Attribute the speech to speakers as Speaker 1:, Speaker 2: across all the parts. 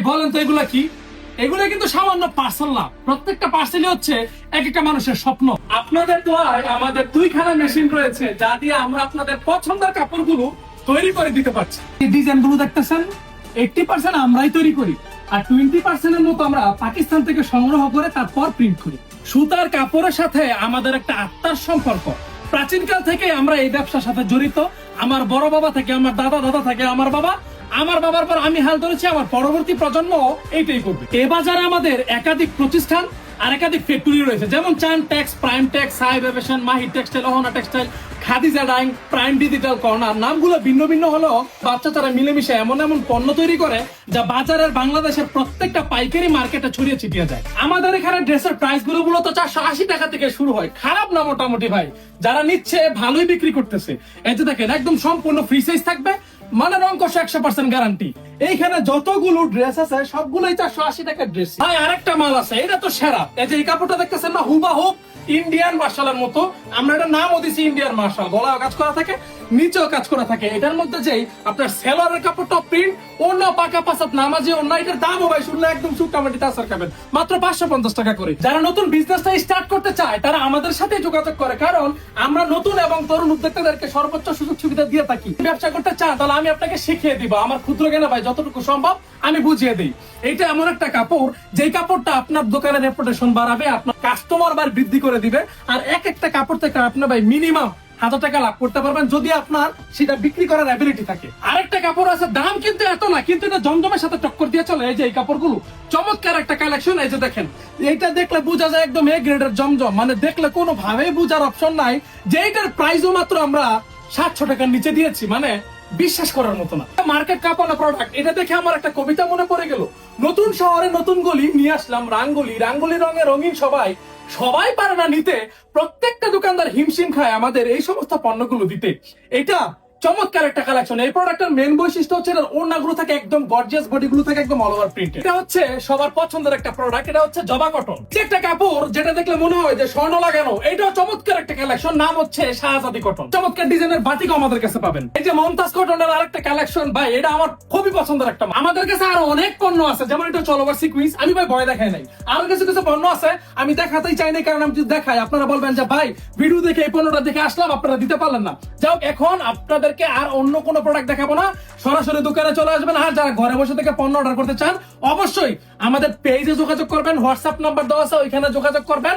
Speaker 1: বলেন তো এগুলা কি? এগুলো কিন্তু সামান্য পার্সেল না, প্রত্যেকটা পার্সেলই হচ্ছে এক একটা মানুষের স্বপ্ন। আপনাদের দোয়ায় আমাদের 2খানা মেশিন রয়েছে, যা দিয়ে আমরা আপনাদের পছন্দের কাপড়গুলো তৈরি করে দিতে পারছি। এই ডিজাইনগুলো দেখতেছেন 80% আমরাই তৈরি করি, আর 20% এর মতো আমরা পাকিস্তান থেকে সংগ্রহ করে তারপর প্রিন্ট করি। সুতার কাপড়ের সাথে আমাদের একটা আত্মার সম্পর্ক। প্রাচীনকাল থেকে আমরা এই ব্যবসার সাথে জড়িত। আমার বড় বাবা থেকে, আমার দাদা দাদা থেকে আমার বাবা, আমার বাবার পর আমি হাল ধরেছি, আমার পরবর্তী প্রজন্ম এইটাই করবে। এ বাজারে আমাদের একাধিক প্রতিষ্ঠান আর একাধিক ফ্যাক্টরি রয়েছে, যেমন Chan tex, prime tex, Saheb aviation, Mahi textile, Ahona textile, Khadija dyeing, prime digital corner. নামগুলো ভিন্ন ভিন্ন হলেও বাচ্চা তারা মিলেমিশে এমন এমন পণ্য তৈরি করে যা বাজারের বাংলাদেশের প্রত্যেকটা পাইকারি মার্কেটে ছড়িয়ে ছিটিয়ে যায়। আমাদের এখানে ড্রেসের প্রাইস গুলো মূলত 480 টাকা থেকে শুরু হয়। খারাপ না মোটামুটি ভাই, যারা নিচ্ছে ভালোই বিক্রি করতেছে। এই যে দেখেন, একদম সম্পূর্ণ ফ্রি সাইজ থাকবে, মানে রং কষে 100% গ্যারান্টি। এইখানে যতগুলো ড্রেস আছে সবগুলোই 480 টাকার ড্রেস। ভাই আরেকটা মাল আছে, এটা তো সেরা। এই যে এই কাপড়টা দেখতেছেন না, হুবাহুব ইন্ডিয়ান মার্শালের মতো। আমরা এটা নামও দিছি ইন্ডিয়ান মার্শাল। গলায় কাজ করা থাকে, নিচেও কাজ করা থাকে। এটার মধ্যে যেই আপনার সেলরের কাপড়টা প্রিন্ট, অন্য পাকা পাসাত নামাজি অন্য। এটার দামও ভাই শুনলে একদম সুকামাটি তাসার খাবেন, মাত্র 550 টাকা করে। যারা নতুন বিজনেসটা স্টার্ট করতে চায় তারা আমাদের সাথে যোগাযোগ করে, কারণ আমরা নতুন এবং তরুণ উদ্যোক্তাদেরকে সর্বোচ্চ সুযোগ সুবিধা দিয়ে থাকি। ব্যবসা করতে চান তাহলে আমি আপনাকে শিখিয়ে দিব, আমার ক্ষুদ্র জ্ঞানে ভাই যতটুকু সম্ভব আমি বুঝিয়ে দিই। এটা এমন একটা কাপড়, যেই কাপড়টা আপনার দোকানের রেপুটেশন বাড়াবে, আপনার কাস্টমার বার বৃদ্ধি করে দিবে। আর এক একটা কাপড় থেকে আপনার ভাই মিনিমাম 1000 টাকা লাভ করতে পারবেন, যদি আপনার সেটা বিক্রি করার অ্যাবিলিটি থাকে। আরেকটা কাপড় আছে, দাম কিন্তু এত না, কিন্তু এটা জমজমের সাথে টক্কর দিয়ে চলে। এই যে এই কাপড়গুলো চমৎকার একটা কালেকশন। এই যে দেখেন, এইটা দেখলে বোঝা যায় একদম এ গ্রেডের জমজম, মানে দেখলে কোনো ভাবেই বোঝার অপশন নাই যে এটার প্রাইসও মাত্র আমরা 700 টাকার নিচে দিয়েছি, মানে বিশ্বাস করার মতো না। মার্কেট কাঁপানো প্রোডাক্ট। এটা দেখে আমার একটা কবিতা মনে পড়ে গেল। নতুন শহরে নতুন গলি নিয়ে আসলাম রাঙ্গুলি, রাঙ্গুলি রঙে রঙিন সবাই, সবাই পারে না নিতে। প্রত্যেকটা দোকানদার হিমশিম খায় আমাদের এই সমস্ত পণ্যগুলো দিতে। এটা চমৎকার একটা কালেকশন। এই প্রোডাক্টের মেন বৈশিষ্ট্য হচ্ছে এর ওড়নাগুলো থাকে একদম গর্জিয়াস, বডিগুলো থাকে একদম অল ওভার প্রিন্টেড। এটা হচ্ছে সবার পছন্দের একটা প্রোডাক্ট। এটা হচ্ছে জবা কটন। একটা কাপড় যেটা দেখলে মনে হয় যে স্বর্ণ লাগানো। এটাও চমৎকার একটা কালেকশন, নাম হচ্ছে শাহজাদি কটন। চমৎকার ডিজাইনের বাটিক আমাদের কাছে পাবেন। এই যে মমতাজ কটনের আরেকটা কালেকশন, ভাই এটা আমার খুবই পছন্দের একটা। আমাদের কাছে আরো অনেক পণ্য আছে, যেমন এটা চলোবার সিকুইন্স। আমি ভাই ভয় দেখাই নাই, আরো কিছু কিছু পণ্য আছে আমি দেখাতেই চাই না, কারণ আমি যদি দেখাই আপনারা বলবেন যে ভাই ভিডিও দেখে এই পণ্যটা দেখে আসলাম, আপনারা দিতে পারলেন না। যাও, এখন আপনাদেরকে আর অন্য কোনো প্রোডাক্ট দেখাবো না, সরাসরি দোকানে চলে আসবেন। আর যারা ঘরে বসে থেকে পণ্য অর্ডার করতে চান অবশ্যই আমাদের পেজে যোগাযোগ করবেন, হোয়াটসঅ্যাপ নাম্বার দেওয়া আছে, ওইখানে যোগাযোগ করবেন।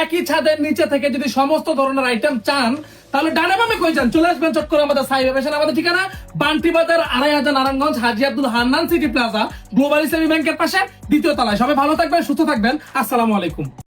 Speaker 1: একই ছাদের নিচে থেকে যদি সমস্ত ধরনের আইটেম চান তাহলে ডানে বামে কই যান, চলে আসবেন চট করে আমাদের সাইব এভিয়েশন। আমাদের ঠিকানা Banti Bazar 2500 Narayanganj, Haji Abdul Hannan city plaza, global Islami ব্যাংকের পাশে 2য় তলায়। সবাই ভালো থাকবেন, সুস্থ থাকবেন। আসসালামু আলাইকুম।